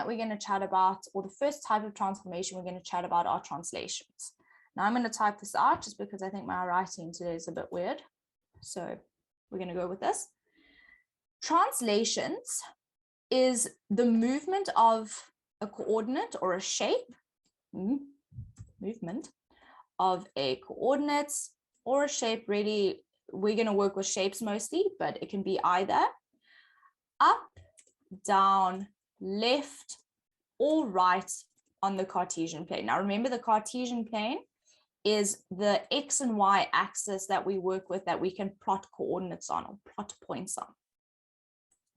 that we're going to chat about, or the first type of transformation we're going to chat about, are translations. Now I'm going to type this out just because I think my writing today is a bit weird. So we're going to go with this. Translations is the movement of a coordinate or a shape, movement of a coordinate or a shape. Really, we're going to work with shapes mostly, but it can be either up, down, left, or right on the Cartesian plane. Now remember, the Cartesian plane is the X and Y axis that we work with, that we can plot coordinates on or plot points on.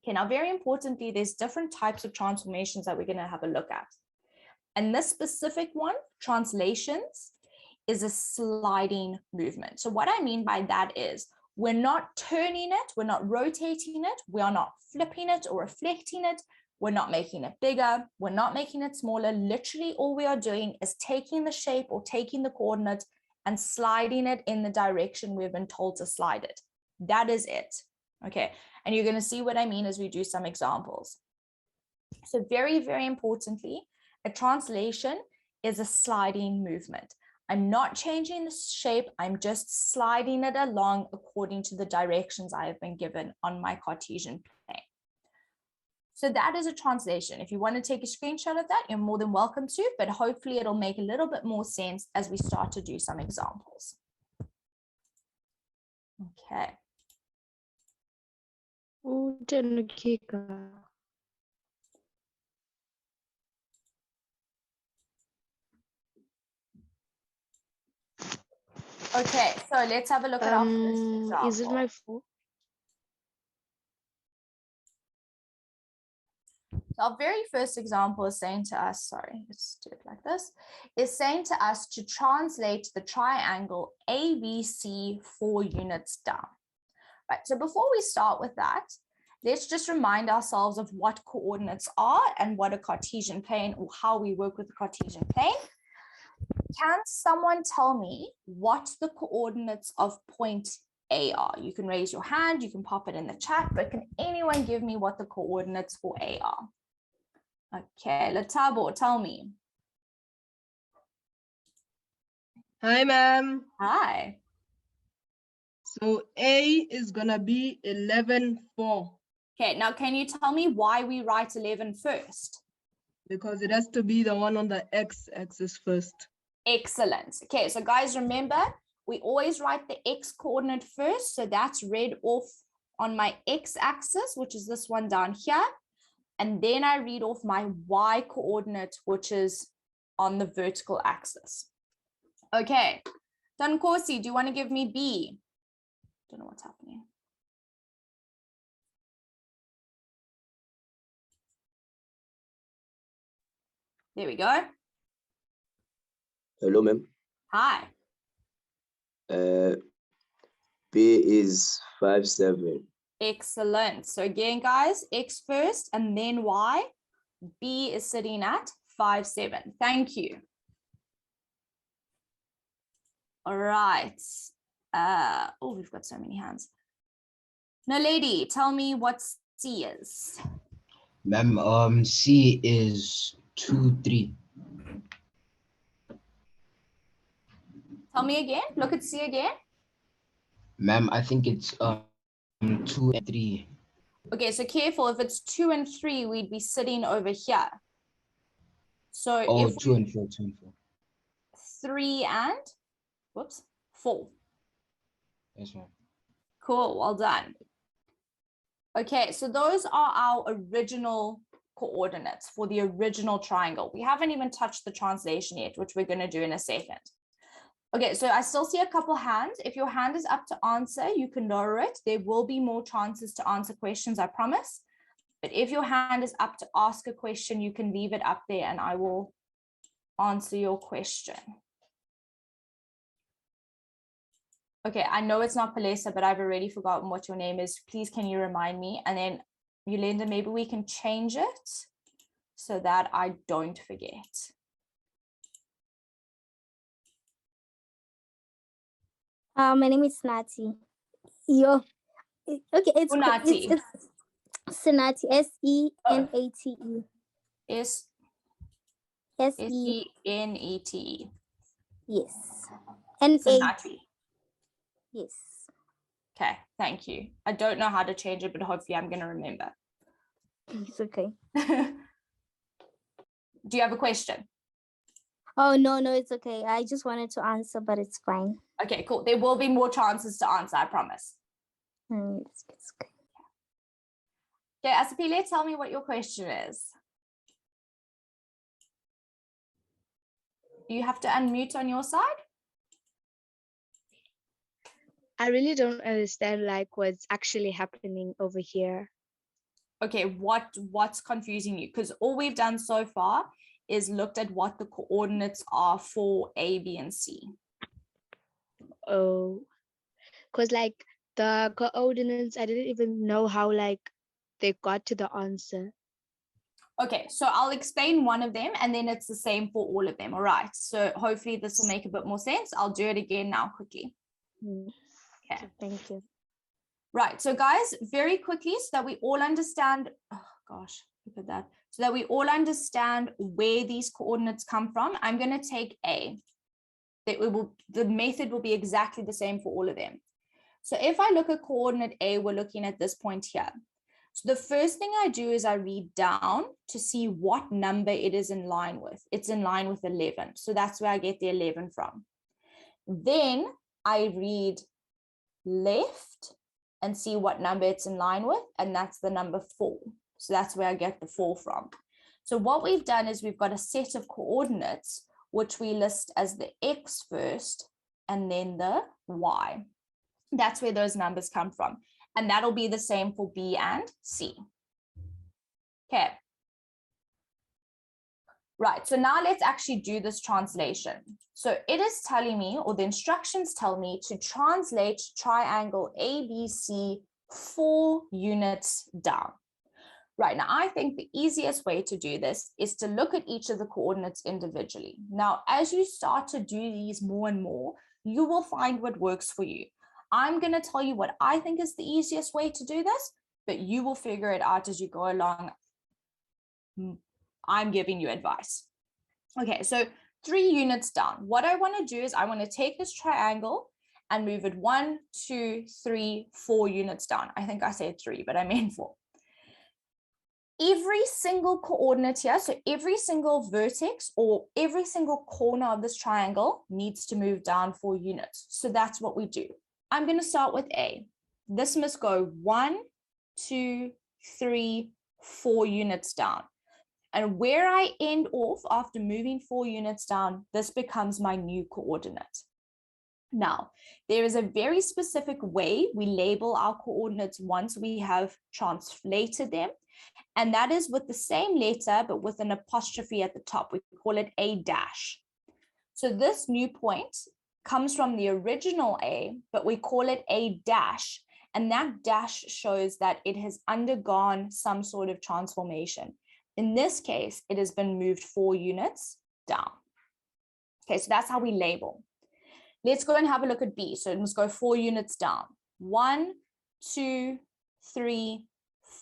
Okay, now very importantly, there's different types of transformations that we're going to have a look at. And this specific one, translations, is a sliding movement. So what I mean by that is we're not turning it, we're not rotating it, we are not flipping it or reflecting it, we're not making it bigger, we're not making it smaller. Literally all we are doing is taking the shape or taking the coordinate and sliding it in the direction we've been told to slide it. That is it. Okay, and you're going to see what I mean as we do some examples. So very, very importantly, a translation is a sliding movement. I'm not changing the shape, I'm just sliding it along according to the directions I have been given on my Cartesian plane. So that is a translation. If you want to take a screenshot of that, you're more than welcome to, but hopefully it'll make a little bit more sense as we start to do some examples. Okay. Okay, so let's have a look at our first example. Is it my fault? So our very first example is saying to us, sorry, let's do it like this, is saying to us to translate the triangle ABC 4 units down. Right, so before we start with that, let's just remind ourselves of what coordinates are and what a Cartesian plane, or how we work with the Cartesian plane. Can someone tell me what the coordinates of point A are? You can raise your hand, you can pop it in the chat, but can anyone give me what the coordinates for A are? Okay, Latabo, tell me. Hi, ma'am. Hi. So A is gonna be 11, 4. Okay, now can you tell me why we write 11 first? Because it has to be the one on the x-axis first. Excellent. Okay, so guys, remember, we always write the x coordinate first. So that's read off on my x-axis, which is this one down here. And then I read off my y coordinate, which is on the vertical axis. Okay, Dankosi, do you want to give me B? Don't know what's happening. There we go. Hello, ma'am. Hi. B is 5, 7. Excellent. So again, guys, X first and then Y. B is sitting at 5, 7. Thank you. All right. Oh, we've got so many hands. Now, lady, tell me what C is. Ma'am, C is 2, 3. Tell me again. Look at C again. Ma'am, I think it's 2 and 3. Okay, so careful. If it's 2 and 3, we'd be sitting over here. So Oh, if 2 and 4, 2 and 4. 3 and, whoops, 4. Yes, ma'am. Cool, well done. Okay, so those are our original coordinates for the original triangle. We haven't even touched the translation yet, which we're going to do in a second. Okay, so I still see a couple hands. If your hand is up to answer, you can lower it. There will be more chances to answer questions, I promise. But if your hand is up to ask a question, you can leave it up there and I will answer your question. Okay, I know it's not Palesa, but I've already forgotten what your name is. Please, can you remind me? And then Yolanda, maybe we can change it so that I don't forget. My name is Nati. Okay, it's Unati. Senati, Senate. S-E. S-E-N-E-T. Yes. And So 8. Nati. Yes. Okay, thank you. I don't know how to change it, but hopefully I'm going to remember. It's okay. Do you have a question? Oh, no, it's okay. I just wanted to answer, but it's fine. Okay, cool. There will be more chances to answer, I promise. It's okay. Okay, Asapile, tell me what your question is. You have to unmute on your side. I really don't understand like what's actually happening over here. Okay, what's confusing you? Because all we've done so far is looked at what the coordinates are for A, B, and C. Oh, because like the coordinates, I didn't even know how like they got to the answer. Okay, so I'll explain one of them and then it's the same for all of them. All right, so hopefully this will make a bit more sense. I'll do it again now quickly. Okay. Thank you. Right, so guys, very quickly so that we all understand, oh gosh, look at that. So that we all understand where these coordinates come from, I'm going to take A. The method will be exactly the same for all of them. So if I look at coordinate A, we're looking at this point here. So the first thing I do is I read down to see what number it is in line with. It's in line with 11. So that's where I get the 11 from. Then I read left and see what number it's in line with, and that's the number 4. So that's where I get the 4 from. So what we've done is we've got a set of coordinates which we list as the X first and then the Y. That's where those numbers come from. And that'll be the same for B and C. Okay. Right, so now let's actually do this translation. So it is telling me, or the instructions tell me to translate triangle ABC 4 units down. Right, now I think the easiest way to do this is to look at each of the coordinates individually. Now, as you start to do these more and more, you will find what works for you. I'm going to tell you what I think is the easiest way to do this, but you will figure it out as you go along. I'm giving you advice. Okay, so 3 units down. What I want to do is I want to take this triangle and move it 1, 2, 3, 4 units down. I think I said 3, but I meant 4. Every single coordinate here, so every single vertex or every single corner of this triangle needs to move down 4 units. So that's what we do. I'm going to start with A. This must go 1, 2, 3, 4 units down. And where I end off after moving 4 units down, this becomes my new coordinate. Now, there is a very specific way we label our coordinates once we have translated them. And that is with the same letter, but with an apostrophe at the top. We call it A dash. So this new point comes from the original A, but we call it A dash. And that dash shows that it has undergone some sort of transformation. In this case, it has been moved 4 units down. Okay, so that's how we label. Let's go and have a look at B. So it must go 4 units down. 1, 2, 3,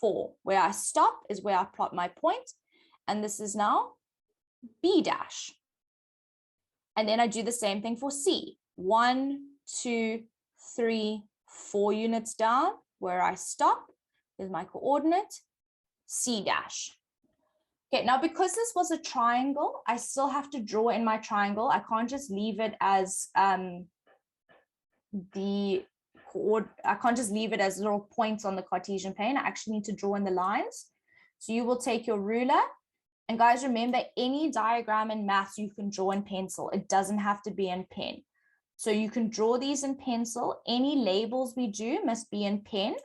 4. Where I stop is where I plot my point. And this is now B dash. And then I do the same thing for C. 1, 2, 3, 4 units down. Where I stop is my coordinate, C dash. Okay, now because this was a triangle, I still have to draw in my triangle. I can't just leave it as I can't just leave it as little points on the Cartesian plane. I actually need to draw in the lines. So you will take your ruler. And guys, remember, any diagram in maths you can draw in pencil. It doesn't have to be in pen. So you can draw these in pencil. Any labels we do must be in pen,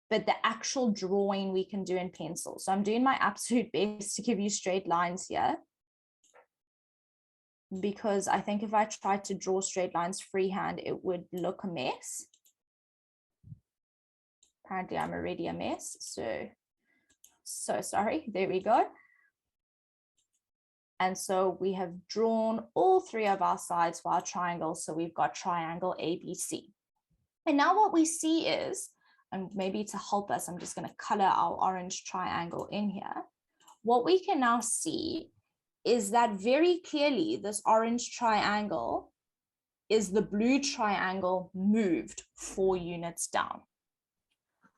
but the actual drawing we can do in pencil. So I'm doing my absolute best to give you straight lines here, because I think if I tried to draw straight lines freehand, it would look a mess. Apparently I'm already a mess, so sorry. There we go. And so we have drawn all 3 of our sides for our triangle. So we've got triangle ABC. And now what we see is, and maybe to help us, I'm just going to color our orange triangle in here. what we can now see is that very clearly this orange triangle is the blue triangle moved 4 units down.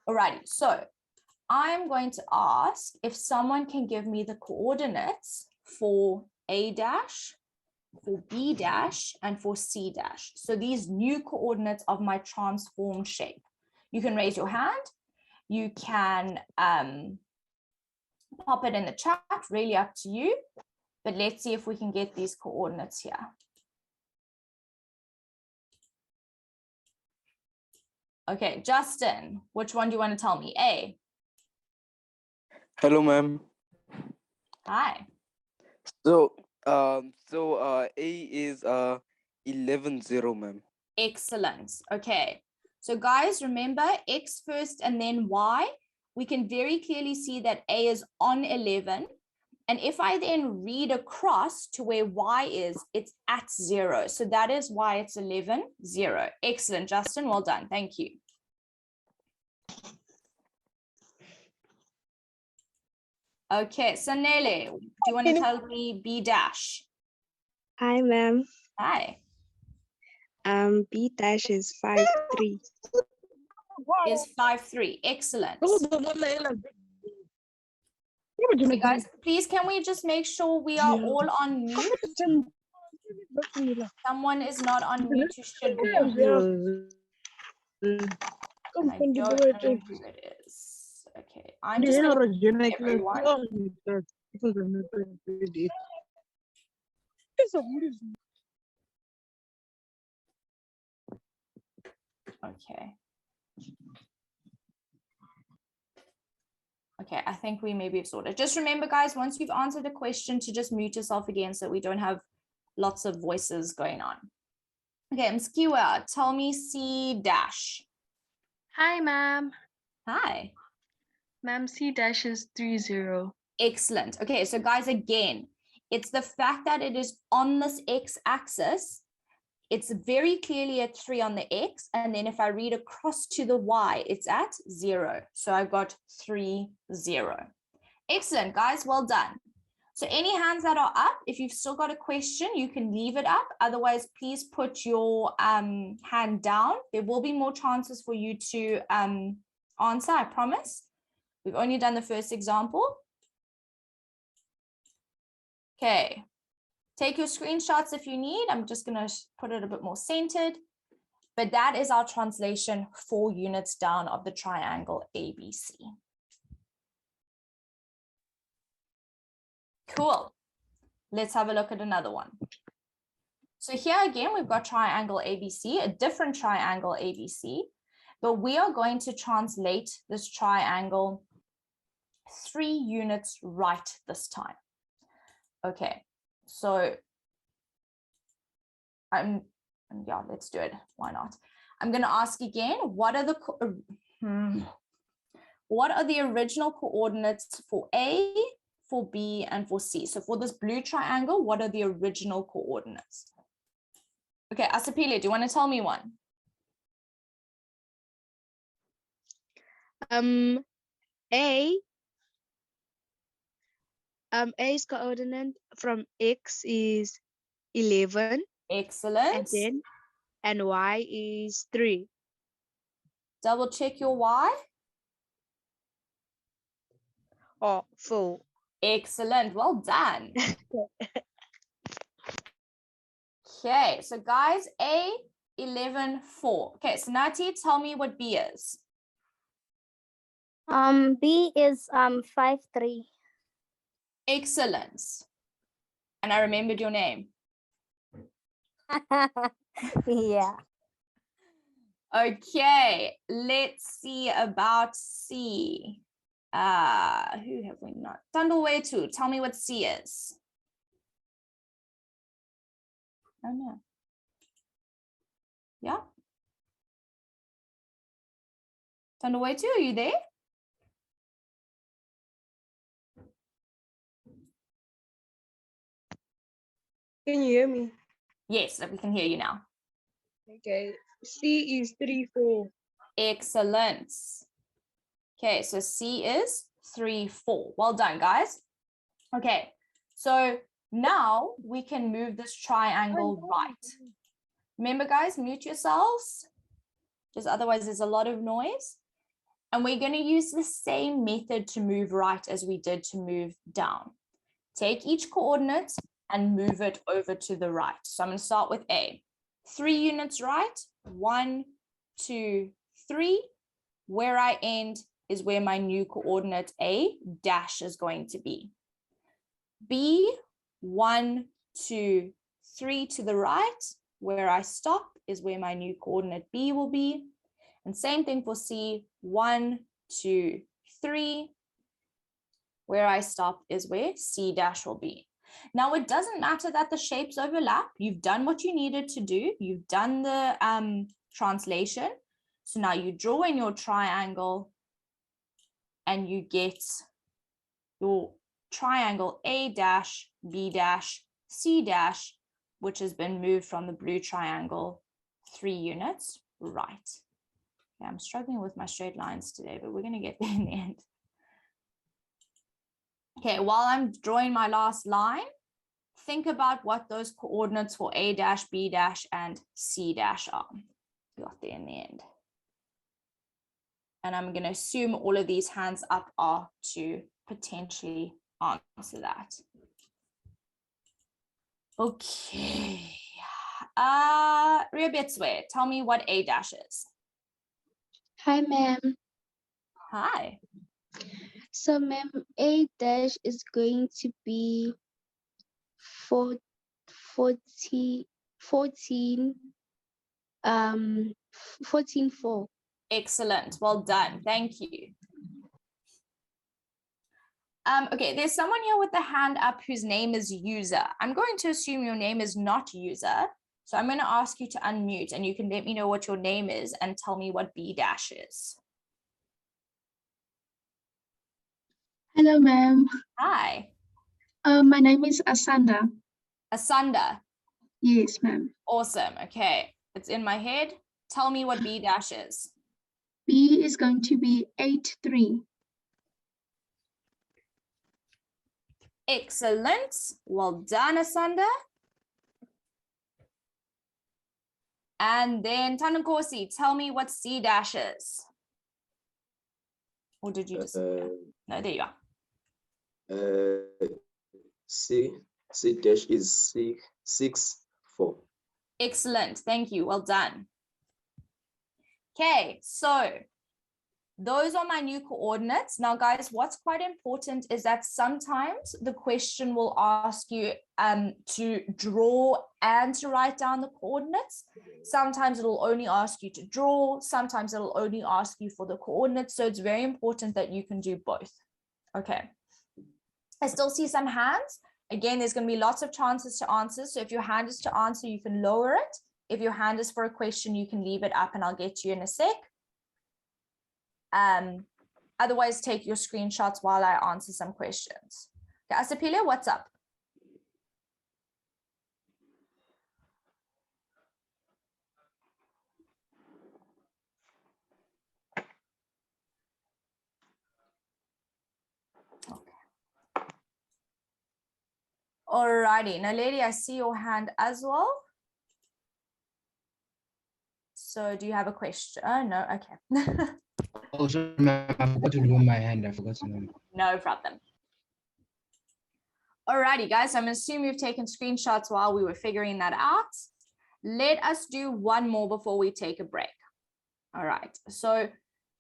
Alrighty, so I'm going to ask if someone can give me the coordinates for A dash, for B dash, and for C dash. So these new coordinates of my transformed shape. You can raise your hand. You can pop it in the chat, really up to you. But let's see if we can get these coordinates here. Okay, Justin, which one do you want to tell me? A. Hello, ma'am. Hi. So, A is 11-0, ma'am. Excellent. Okay. So guys, remember X first and then Y. We can very clearly see that A is on 11. And if I then read across to where Y is, it's at 0. So that is why it's 11, 0. Excellent, Justin. Well done. Thank you. Okay, Sanele, do you want to tell me B dash? Hi, ma'am. Hi. B dash is 5-3. Is 5-3. Excellent. Okay, guys, please can we just make sure we are all on mute? Someone is not on mute who should be on mute. And I don't know who it is. Okay, I'm just going to mute everyone. Okay. Okay, I think we maybe have sorted. Just remember, guys, once you've answered a question, to just mute yourself again so we don't have lots of voices going on. Okay, Mskiwa, tell me C dash. Hi, ma'am. Hi. Ma'am, C dash is 3-0. Excellent. Okay, so guys, again, it's the fact that it is on this x-axis. It's very clearly at 3 on the x, and then if I read across to the y, it's at 0. So I've got 3, 0. Excellent, guys. Well done. So any hands that are up, if you've still got a question, you can leave it up. Otherwise, please put your hand down. There will be more chances for you to answer, I promise. We've only done the first example. Okay. Take your screenshots if you need. I'm just going to put it a bit more centered. But that is our translation 4 units down of the triangle ABC. Cool. Let's have a look at another one. So here again, we've got triangle ABC, a different triangle ABC, but we are going to translate this triangle 3 units right this time. Okay, so yeah, let's do it. Why not? I'm going to ask again, what are the original coordinates for A, for B, and for C? So for this blue triangle, what are the original coordinates? Okay, Asapile, do you want to tell me one? A's coordinate from X is 11. Excellent. And Y is 3. Double check your Y. Oh, 4. Excellent. Well done. Okay, so guys, A, 11, 4. Okay, so Nati, tell me what B is. B is 5-3. Excellent. And I remembered your name. Yeah. Okay, let's see about C. Who have we not? Tandulwetu, tell me what C is. Oh no. Yeah. Tandulwetu, are you there? Can you hear me? Yes, we can hear you now. Okay. C is 3-4. Excellent. Okay, so C is 3, 4. Well done, guys. Okay, so now we can move this triangle right. Remember, guys, mute yourselves, because otherwise there's a lot of noise. And we're going to use the same method to move right as we did to move down. Take each coordinate and move it over to the right. So I'm going to start with A. 3 units right, 1, 2, 3. Where I end is where my new coordinate A dash is going to be. B, 1, 2, 3 to the right. Where I stop is where my new coordinate B will be. And same thing for C, 1, 2, 3. Where I stop is where C dash will be. Now, it doesn't matter that the shapes overlap. You've done what you needed to do. You've done the translation. So now you draw in your triangle and you get your triangle A dash, B dash, C dash, which has been moved from the blue triangle 3 units right. Okay, I'm struggling with my straight lines today, but we're going to get there in the end. Okay, while I'm drawing my last line, think about what those coordinates for A dash, B dash, and C dash are. Got there in the end. And I'm going to assume all of these hands up are to potentially answer that. Okay. Riabetswe, tell me what A dash is. Hi, ma'am. Hi. So, ma'am, A dash is going to be 14, 4. Excellent. Well done. Thank you. Okay, there's someone here with the hand up whose name is user. I'm going to assume your name is not user. So I'm going to ask you to unmute and you can let me know what your name is and tell me what B dash is. Hello, ma'am. Hi. My name is Asanda. Asanda. Yes, ma'am. Awesome. Okay. It's in my head. Tell me what B dash is. B is going to be 8-3. Excellent. Well done, Asanda. And then Tanankosi, tell me what C dash is. Or did you just? No, there you are. C dash is 6, 4. Excellent. Thank you. Well done. Okay, so those are my new coordinates. Now, guys, what's quite important is that sometimes the question will ask you to draw and to write down the coordinates. Sometimes it'll only ask you to draw. Sometimes it'll only ask you for the coordinates. So it's very important that you can do both. Okay. I still see some hands. Again, there's going to be lots of chances to answer. So if your hand is to answer, you can lower it. If your hand is for a question, you can leave it up and I'll get to you in a sec. Otherwise, take your screenshots while I answer some questions. Okay, Asapila, what's up? Okay. Alrighty, now lady, I see your hand as well. So do you have a question? Oh, no, okay. Oh, sorry, ma'am, I forgot to lower my hand. I forgot to lower. No problem. Alrighty, guys, I'm assuming you've taken screenshots while we were figuring that out. Let us do one more before we take a break. All right, so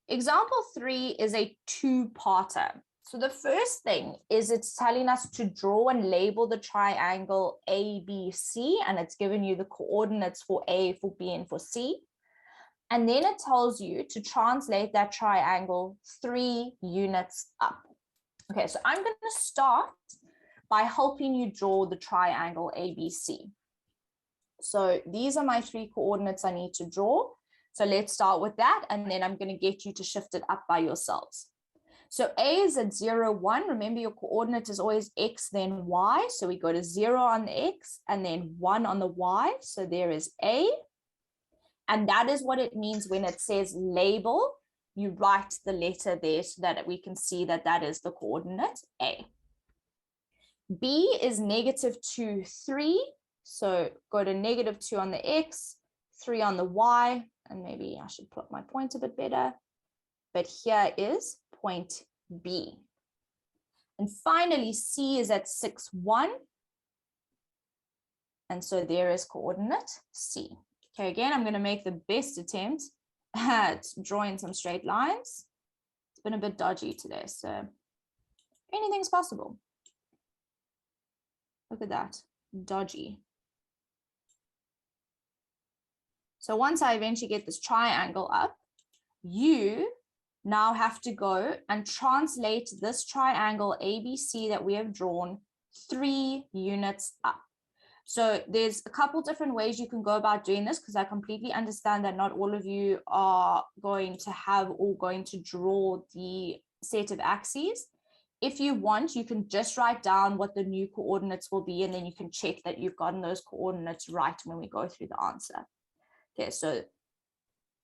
example 3 is a 2-parter. So the first thing is it's telling us to draw and label the triangle ABC, and it's given you the coordinates for A, for B, and for C. And then it tells you to translate that triangle 3 units up. Okay, so I'm going to start by helping you draw the triangle ABC. So these are my 3 coordinates I need to draw. So let's start with that, and then I'm going to get you to shift it up by yourselves. So A is at 0, 1. Remember, your coordinate is always X, then Y. So we go to 0 on the X and then 1 on the Y. So there is A. And that is what it means when it says label. You write the letter there so that we can see that that is the coordinate A. B is -2, 3. So go to -2 on the X, 3 on the Y, and maybe I should plot my point a bit better. But here is point B. And finally, C is at 6, 1. And so there is coordinate C. Okay, again, I'm going to make the best attempt at drawing some straight lines. It's been a bit dodgy today, so anything's possible. Look at that, dodgy. So once I eventually get this triangle up, you now have to go and translate this triangle ABC that we have drawn 3 units up. So there's a couple different ways you can go about doing this, because I completely understand that not all of you are going to have or going to draw the set of axes. If you want, you can just write down what the new coordinates will be, and then you can check that you've gotten those coordinates right when we go through the answer. Okay, so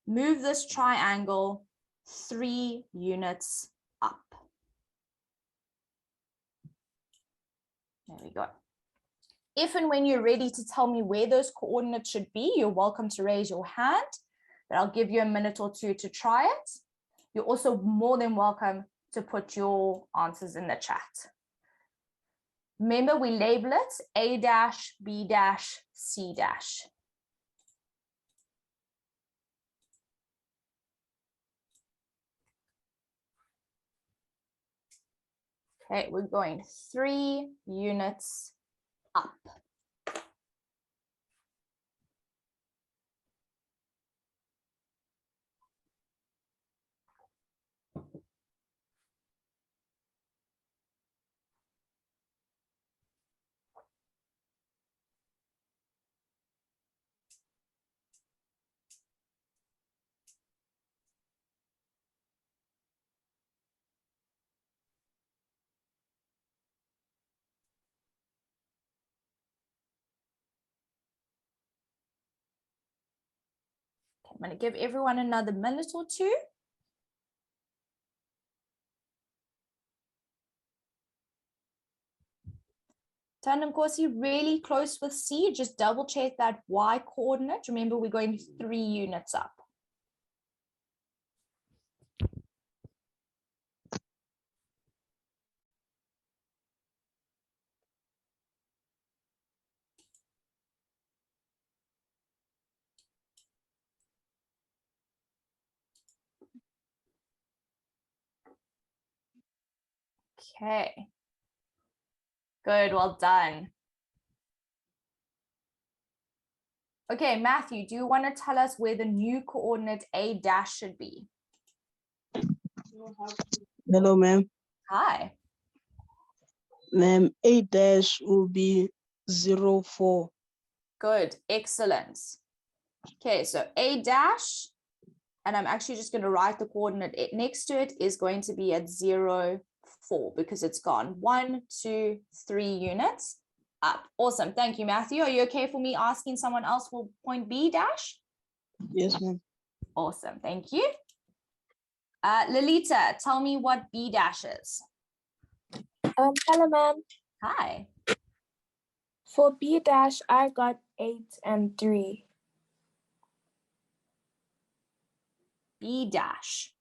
move this triangle 3 units up. There we go. If and when you're ready to tell me where those coordinates should be, you're welcome to raise your hand, but I'll give you a minute or two to try it. You're also more than welcome to put your answers in the chat. Remember, we label it A dash, B dash, C dash. Okay, we're going 3 units up. I'm going to give everyone another minute or two. Tandem Corsi, really close with C. Just double check that Y coordinate. Remember, we're going 3 units up. Okay. Good, well done. Okay, Matthew, do you want to tell us where the new coordinate A dash should be? Hello, ma'am. Hi. Ma'am, A dash will be 0, 4. Good, excellent. Okay, so A dash, and I'm actually just going to write the coordinate next to it, is going to be at 0, 4, because it's gone 1, 2, 3 units up. Awesome. Thank you, Matthew. Are you okay for me asking someone else for point B dash? Yes, ma'am. Awesome. Thank you. Lolita, tell me what B dash is. Hello, ma'am. Hi. For B dash, I got 8 and 3. B dash.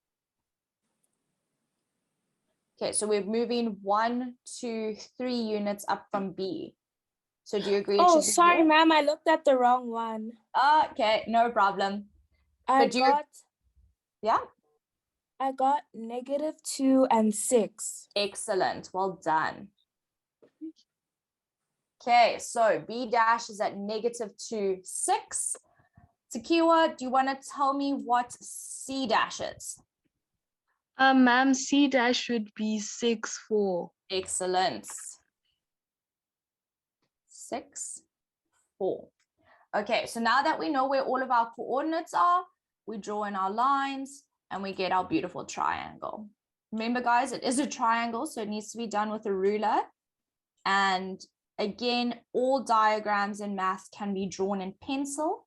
Okay, so we're moving 1, 2, 3 units up from B. So do you agree? Oh, sorry, ma'am. I looked at the wrong one. Okay, no problem. I But got -2 and 6. Excellent. Well done. Okay, so B dash is at -2, 6. Takiwa, do you want to tell me what C dash is? Ma'am, C dash should be 6, 4. Excellent. 6, 4. Okay, so now that we know where all of our coordinates are, we draw in our lines and we get our beautiful triangle. Remember, guys, it is a triangle, so it needs to be done with a ruler. And again, all diagrams in math can be drawn in pencil.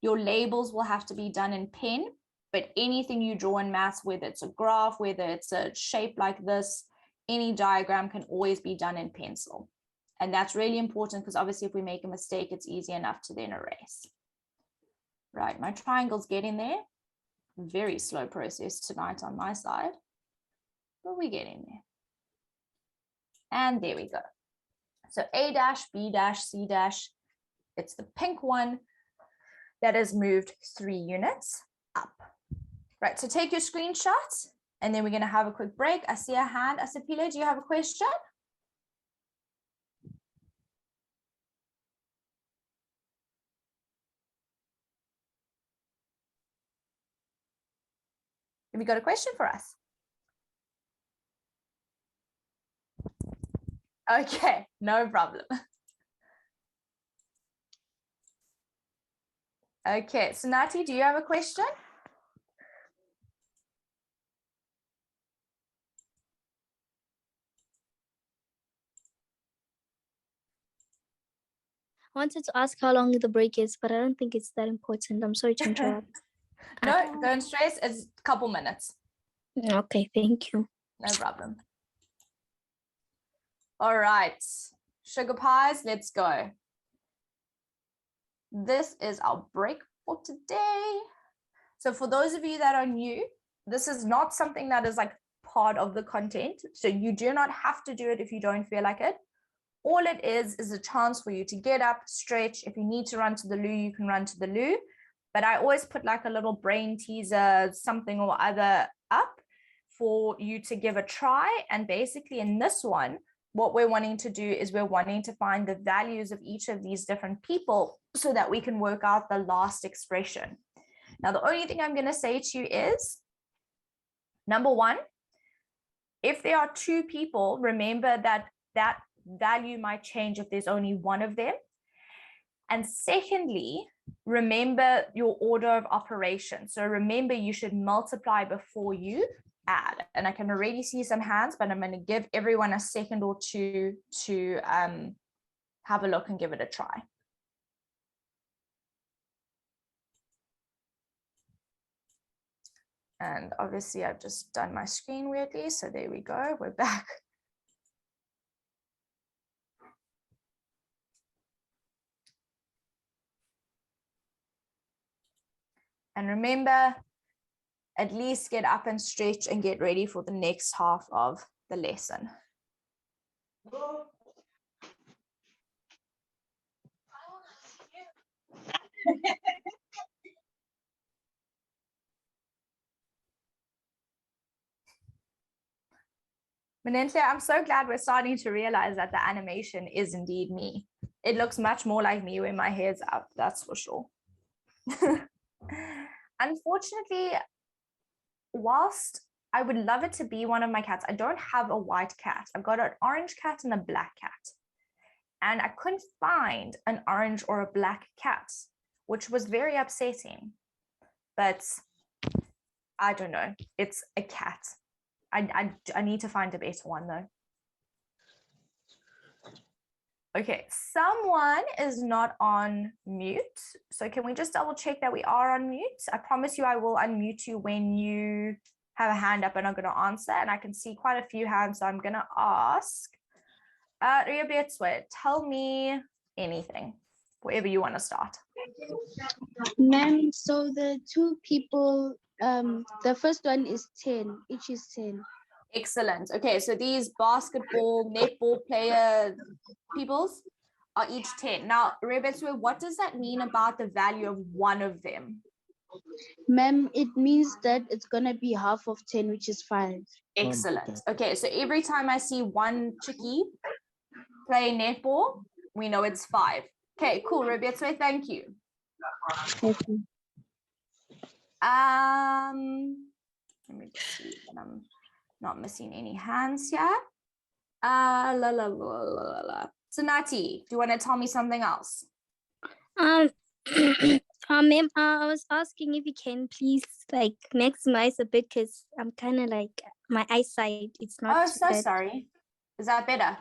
Your labels will have to be done in pen, but anything you draw in math, whether it's a graph, whether it's a shape like this, any diagram can always be done in pencil. And that's really important because obviously if we make a mistake, it's easy enough to then erase. Right, my triangle's getting there. Very slow process tonight on my side, but we're getting there. And there we go. So A dash, B dash, C dash, it's the pink one that has moved 3 units up. Right, so take your screenshot and then we're going to have a quick break. I see a hand. Asapile, do you have a question? Have you got a question for us? Okay, no problem. Okay, so Nati, do you have a question? I wanted to ask how long the break is, but I don't think it's that important. I'm sorry to interrupt. No, don't stress. It's a couple minutes. Okay, thank you. No problem. All right, sugar pies, let's go. This is our break for today. So for those of you that are new, this is not something that is like part of the content. So you do not have to do it if you don't feel like it. All it is a chance for you to get up, stretch. If you need to run to the loo, you can run to the loo. But I always put like a little brain teaser, something or other up for you to give a try. And basically in this one, what we're wanting to do is we're wanting to find the values of each of these different people so that we can work out the last expression. Now, the only thing I'm going to say to you is, number one, if there are 2 people, remember that that value might change if there's only one of them. And secondly, remember your order of operation. So remember, you should multiply before you add. And I can already see some hands, but I'm going to give everyone a second or two to have a look and give it a try. And obviously I've just done my screen weirdly. So there we go. We're back. And remember, at least get up and stretch and get ready for the next half of the lesson. Menentle, I'm so glad we're starting to realize that the animation is indeed me. It looks much more like me when my hair's up, that's for sure. Unfortunately, whilst I would love it to be one of my cats, I don't have a white cat. I've got an orange cat and a black cat. And I couldn't find an orange or a black cat, which was very upsetting. But I don't know, it's a cat. I need to find a better one though. Okay, someone is not on mute. So can we just double check that we are on mute? I promise you I will unmute you when you have a hand up and I'm going to answer. And I can see quite a few hands, so I'm going to ask. Tell me anything, wherever you want to start. Ma'am, so the 2 people, the first one is 10, each is 10. Excellent. Okay, so these basketball, netball player peoples are each 10. Now, Rebetswe, what does that mean about the value of one of them? Ma'am, it means that it's going to be half of 10, which is 5. Excellent. Okay, so every time I see one chickie play netball, we know it's 5. Okay, cool, Rebetswe, thank you. Thank you. Let me just see that I'm not missing any hands here. So Nati, do you want to tell me something else? Ma'am, I was asking if you can please like maximize a bit because I'm kind of like my eyesight. It's not. Oh, so that. sorry. Is that better?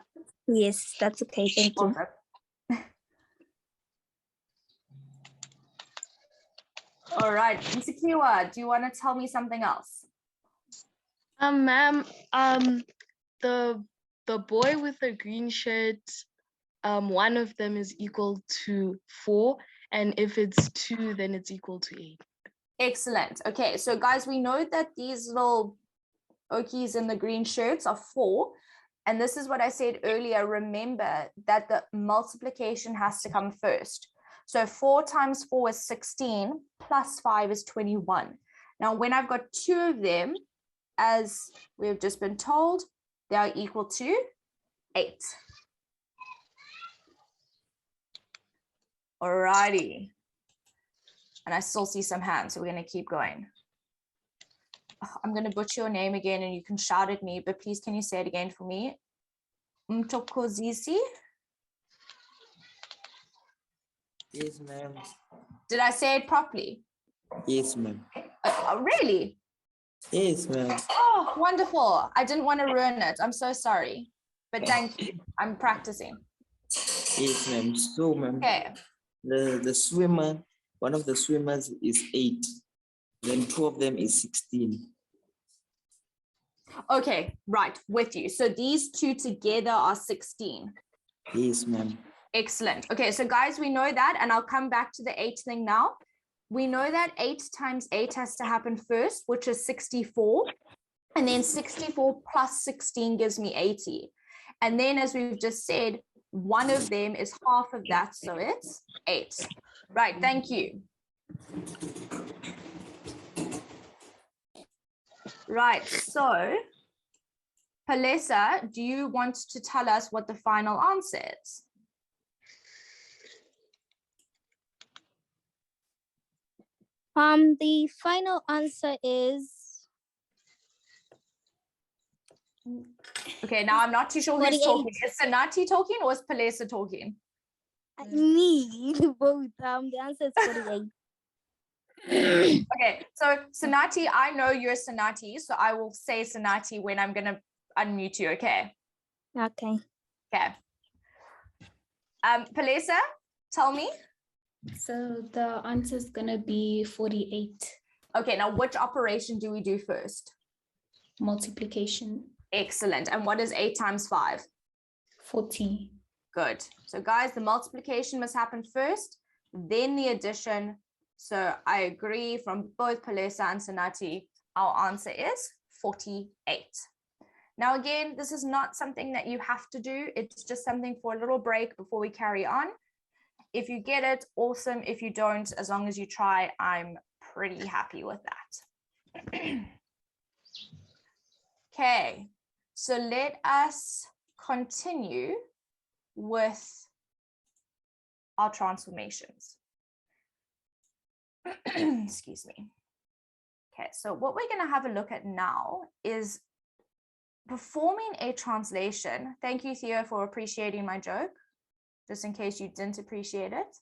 Yes, that's okay. Thank you. All right, Insecure, do you want to tell me something else? Ma'am, the boy with the green shirt, one of them is equal to 4, and if it's 2, then it's equal to 8. Excellent. Okay, so guys, we know that these little okies in the green shirts are 4. And this is what I said earlier. Remember that the multiplication has to come first. So 4 times 4 is 16, plus 5 is 21. Now, when I've got 2 of them, as we've just been told, they are equal to 8. Alrighty. And I still see some hands, so we're going to keep going. I'm going to butcher your name again and you can shout at me, but please can you say it again for me? Mtokozisi? Yes, ma'am. Did I say it properly? Yes, ma'am. Really? Yes, ma'am. Oh, wonderful. I didn't want to ruin it. I'm so sorry. But thank you. I'm practicing. Yes, ma'am. So, ma'am, Okay. the swimmer, one of the swimmers is 8. Then 2 of them is 16. Okay, right, with you. So these 2 together are 16. Yes, ma'am. Excellent. Okay, so guys, we know that, and I'll come back to the 8 thing now. We know that 8 times 8 has to happen first, which is 64. And then 64 plus 16 gives me 80. And then, as we've just said, one of them is half of that, so it's 8. Right, thank you. Right, so Palesa, do you want to tell us what the final answer is? The final answer is Okay, now I'm not too sure who's 48. talking. Is Sanati talking or is Palesa talking? Me, both. The answer is 48. Okay, so Sanati, I know you're Sanati, so I will say Sanati when I'm going to unmute you, okay? Okay. Okay. Palesa, tell me. So the answer is going to be 48. Okay, now which operation do we do first? Multiplication. Excellent. And what is 8 times 5? 40. Good. So guys, the multiplication must happen first, then the addition. So I agree from both Palesa and Sanati, our answer is 48. Now, again, this is not something that you have to do. It's just something for a little break before we carry on. If you get it, awesome. If you don't, as long as you try, I'm pretty happy with that. Okay, so let us continue with our transformations. Excuse me. Okay, so what we're going to have a look at now is performing a translation. Thank you, Theo, for appreciating my joke. Just in case you didn't appreciate it.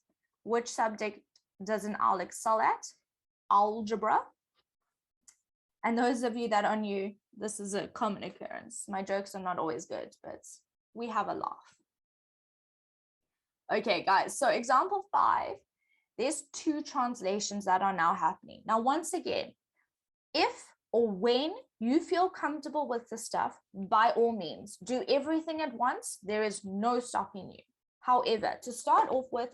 Which subject does an owl excel at? Algebra. And those of you that are new, this is a common occurrence. My jokes are not always good, but we have a laugh. Okay, guys, so example 5, there's 2 translations that are now happening. Now, once again, if or when you feel comfortable with the stuff, by all means, do everything at once. There is no stopping you. However, to start off with,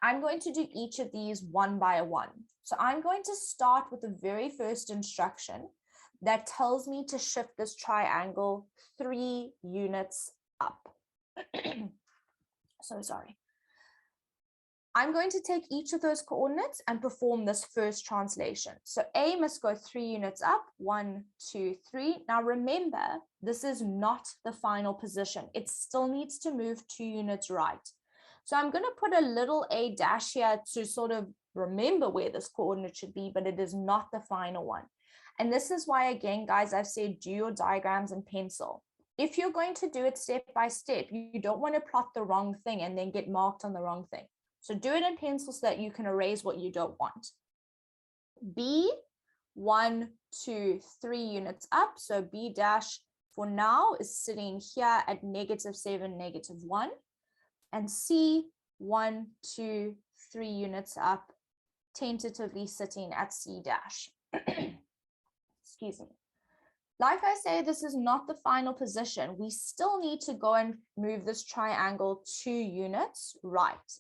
I'm going to do each of these one by one. So I'm going to start with the very first instruction that tells me to shift this triangle 3 units up. So sorry. I'm going to take each of those coordinates and perform this first translation. So A must go 3 units up, 1, 2, 3. Now remember, this is not the final position. It still needs to move 2 units right. So I'm going to put a little a dash here to sort of remember where this coordinate should be, but it is not the final one. And this is why, again, guys, I've said do your diagrams in pencil. If you're going to do it step by step, you don't want to plot the wrong thing and then get marked on the wrong thing. So do it in pencil so that you can erase what you don't want. B, 1, 2, 3 units up. So B dash for now is sitting here at -7, -1. And C, 1, 2, 3 units up, tentatively sitting at C dash. Excuse me. Like I say, this is not the final position. We still need to go and move this triangle 2 units right.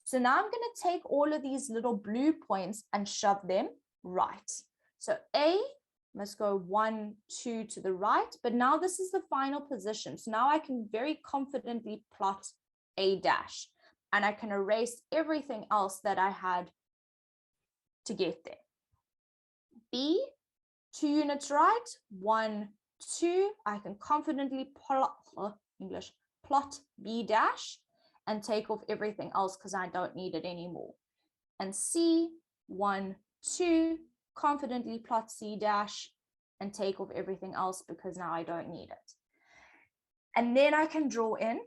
So now I'm going to take all of these little blue points and shove them right. So A must go 1, 2 to the right, but now this is the final position. So now I can very confidently plot A dash, and I can erase everything else that I had to get there. B, 2 units right, 1, 2. I can confidently plot B dash and take off everything else because I don't need it anymore. And C, 1, 2, confidently plot C dash and take off everything else because now I don't need it. And then I can draw in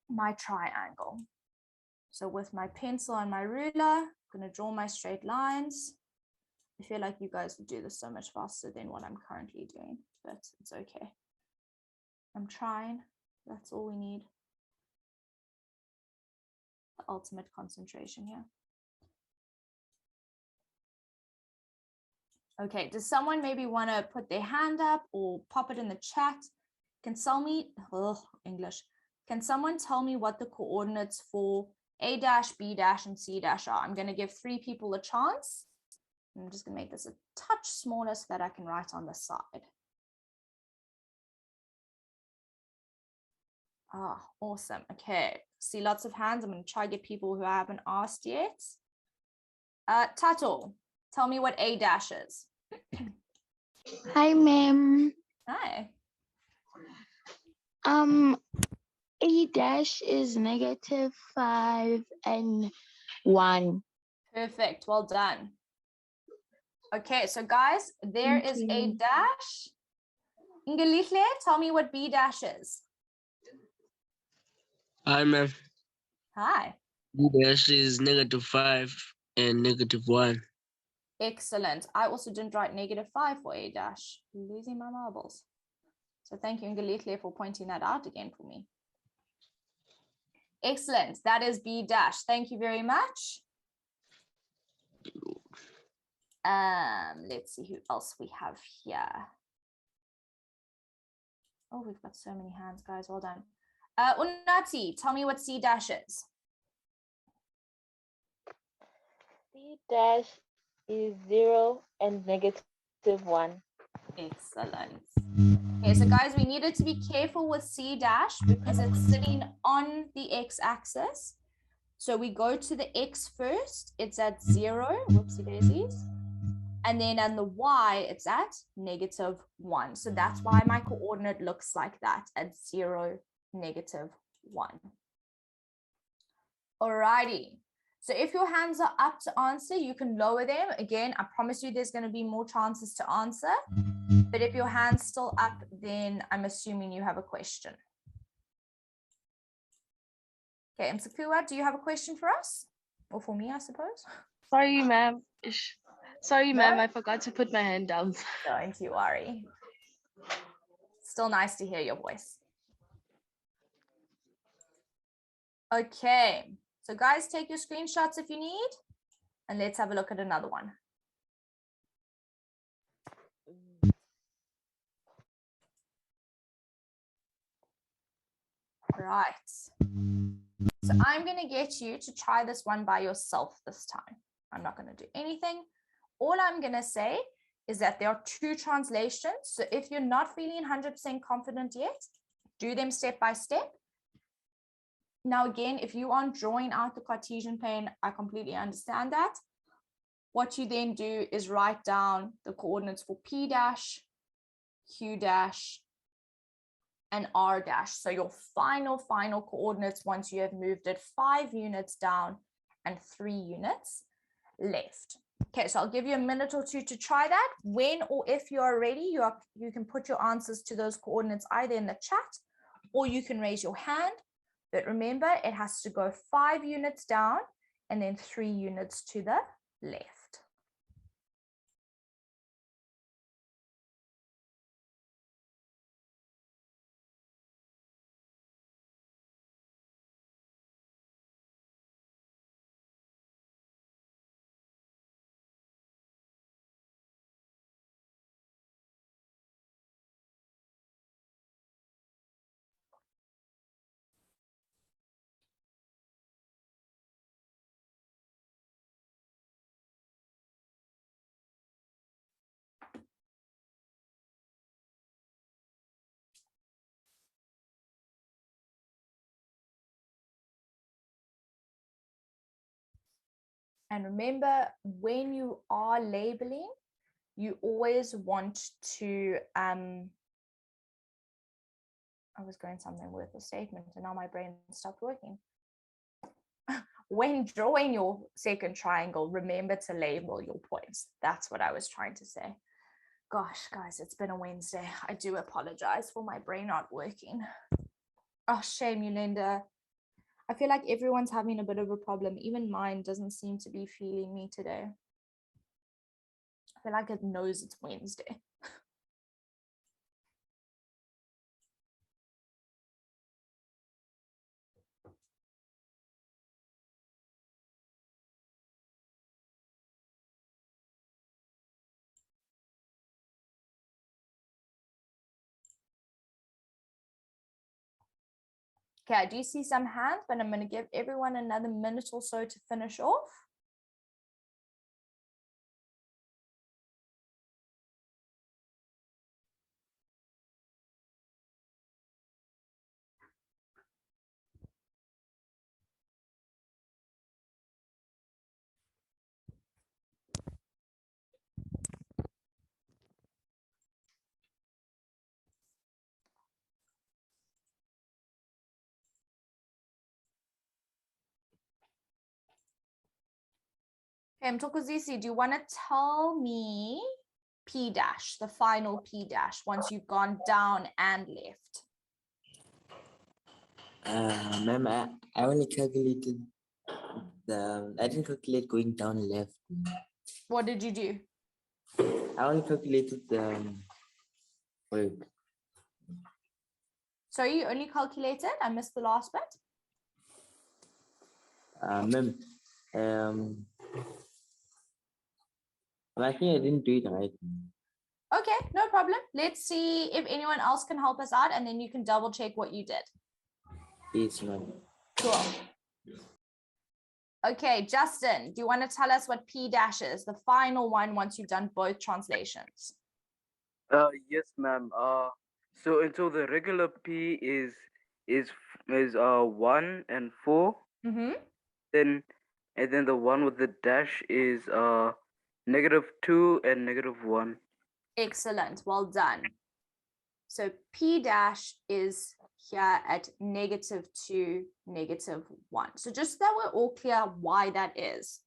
my triangle. So with my pencil and my ruler, I'm going to draw my straight lines. I feel like you guys would do this so much faster than what I'm currently doing, but it's okay. I'm trying. That's all we need. The ultimate concentration here. Okay, does someone maybe want to put their hand up or pop it in the chat? Can English. Can someone tell me what the coordinates for A dash, B dash, and C dash are? I'm going to give 3 people a chance. I'm just going to make this a touch smaller so that I can write on the side. Ah, awesome. Okay, see lots of hands. I'm going to try to get people who I haven't asked yet. Tato, tell me what A dash is. Hi, ma'am. Hi. A dash is -5 and 1. Perfect. Well done. Okay, so guys, there Thank is A you. dash. Ngelihle, tell me what B dash is. Hi, ma'am. Hi. B dash is -5 and -1. Excellent. I also didn't write -5 for A dash. Losing my marbles. So thank you, Ngelihle, for pointing that out again for me. Excellent. That is B dash. Thank you very much. Let's see who else we have here. Oh, we've got so many hands, guys. Well done. Unati, tell me what C dash is. C dash is 0 and -1. Excellent. Okay, so guys, we needed to be careful with C dash because it's sitting on the x-axis. So we go to the x first, it's at 0, whoopsie daisies. And then on the y, it's at -1. So that's why my coordinate looks like that at 0, -1. Alrighty. So if your hands are up to answer, you can lower them. Again, I promise you there's going to be more chances to answer. But if your hand's still up, then I'm assuming you have a question. Okay, Msakua, do you have a question for us? Or for me, I suppose? Sorry, ma'am. Sorry, No? ma'am. I forgot to put my hand down. Don't you worry. Still nice to hear your voice. Okay, so guys, take your screenshots if you need, and let's have a look at another one. Right. So I'm going to get you to try this one by yourself this time. I'm not going to do anything. All I'm going to say is that there are 2 translations. So if you're not feeling 100% confident yet, do them step by step. Now, again, if you aren't drawing out the Cartesian plane, I completely understand that. What you then do is write down the coordinates for P dash, Q dash, and R dash. So your final coordinates once you have moved it 5 units down and 3 units left. Okay, so I'll give you a minute or 2 to try that. When or if you are ready, you can put your answers to those coordinates either in the chat or you can raise your hand. But remember, it has to go 5 units down and then 3 units to the left. And remember, when you are labeling, you always want to, I was going something with a statement and now my brain stopped working. When drawing your second triangle, remember to label your points. That's what I was trying to say. Gosh, guys, it's been a Wednesday. I do apologize for my brain not working. Oh, shame, Yolanda. I feel like everyone's having a bit of a problem. Even mine doesn't seem to be feeling me today. I feel like it knows it's Wednesday. Okay, I do see some hands, but I'm going to give everyone another minute or so to finish off. Okay, Mtokozisi, do you want to tell me P dash, the final P dash, once you've gone down and left? Ma'am, I only calculated I didn't calculate going down left. What did you do? I only calculated wait. Sorry, you only calculated? I missed the last bit. Ma'am, I think I didn't do it right. Okay, no problem. Let's see if anyone else can help us out, and then you can double check what you did. Yes, ma'am. Cool. Okay, Justin, do you want to tell us what P dash is, the final one once you've done both translations? Yes, ma'am. So until the regular P is 1 and 4. Mm-hmm. Then the one with the dash is -2 and -1. Excellent, well done. So P dash is here at -2, -1. So just so that we're all clear why that is.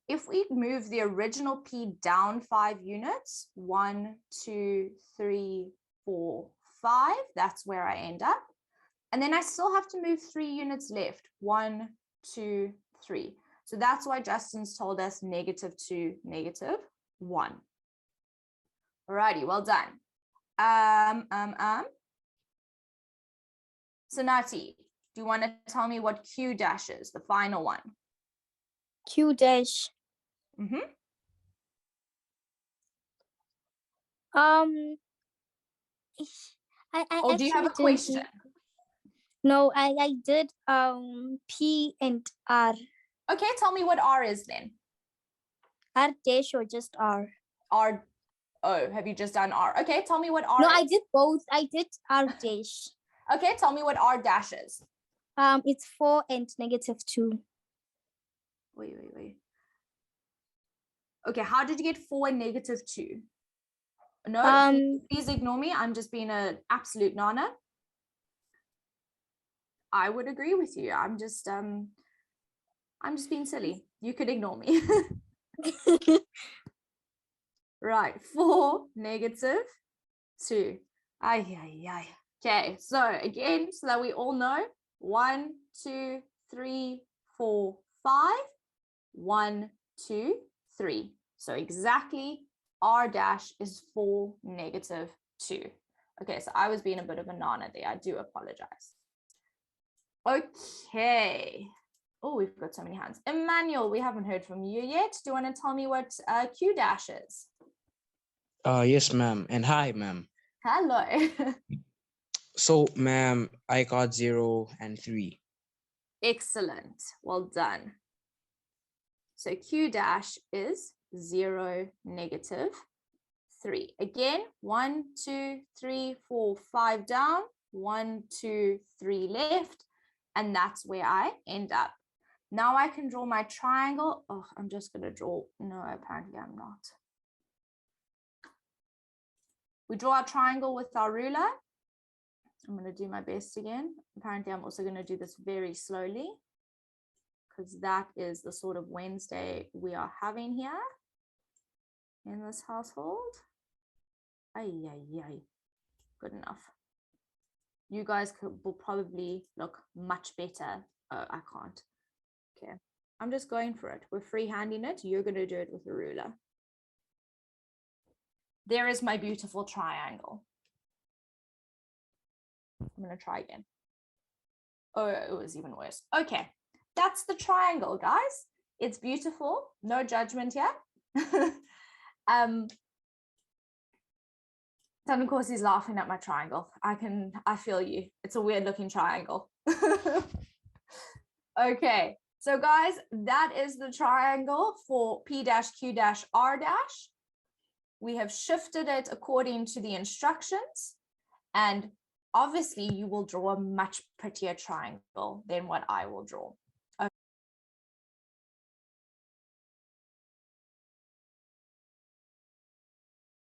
If we move the original P down 5 units, 1, 2, 3, 4, 5, that's where I end up. And then I still have to move 3 units left, 1, 2, 3. So that's why Justin's told us -2, -1. Alrighty, well done. So Nati, do you want to tell me what Q dash is, the final one? Q dash. Mm-hmm. I do you have a actually question? didn't. No, I did P and R. Okay, tell me what R is then. R dash or just R? R. Oh, have you just done R? Okay, tell me what R No, is. I did both. I did R dash. Okay, tell me what R dash is. It's 4 and -2. Wait. Okay, how did you get 4 and -2? No, please ignore me. I'm just being an absolute nana. I would agree with you. I'm just being silly. You could ignore me. Right, 4, -2. Ay. Okay, so again, so that we all know, 1, 2, 3, 4, 5, 1, 2, 3. So exactly R dash is 4, -2. Okay, so I was being a bit of a nana there. I do apologize. Okay. Oh, we've got so many hands. Emmanuel, we haven't heard from you yet. Do you want to tell me what Q dash is? Yes, ma'am. And hi, ma'am. Hello. So, ma'am, I got 0 and 3. Excellent. Well done. So Q dash is 0, -3. Again, 1, 2, 3, 4, 5 down, 1, 2, 3 left, and that's where I end up. Now I can draw my triangle. Oh, I'm just going to draw. No, apparently I'm not. We draw our triangle with our ruler. I'm going to do my best again. Apparently, I'm also going to do this very slowly because that is the sort of Wednesday we are having here in this household. Ay, ay, ay. Good enough. You guys will probably look much better. Oh, I can't. Okay, I'm just going for it. We're freehanding it. You're going to do it with a ruler. There is my beautiful triangle. I'm going to try again. Oh, it was even worse. Okay, that's the triangle, guys. It's beautiful. No judgment here. Then of course he's laughing at my triangle. I feel you. It's a weird looking triangle. Okay, so guys, that is the triangle for P-Q-R-. We have shifted it according to the instructions, and obviously you will draw a much prettier triangle than what I will draw.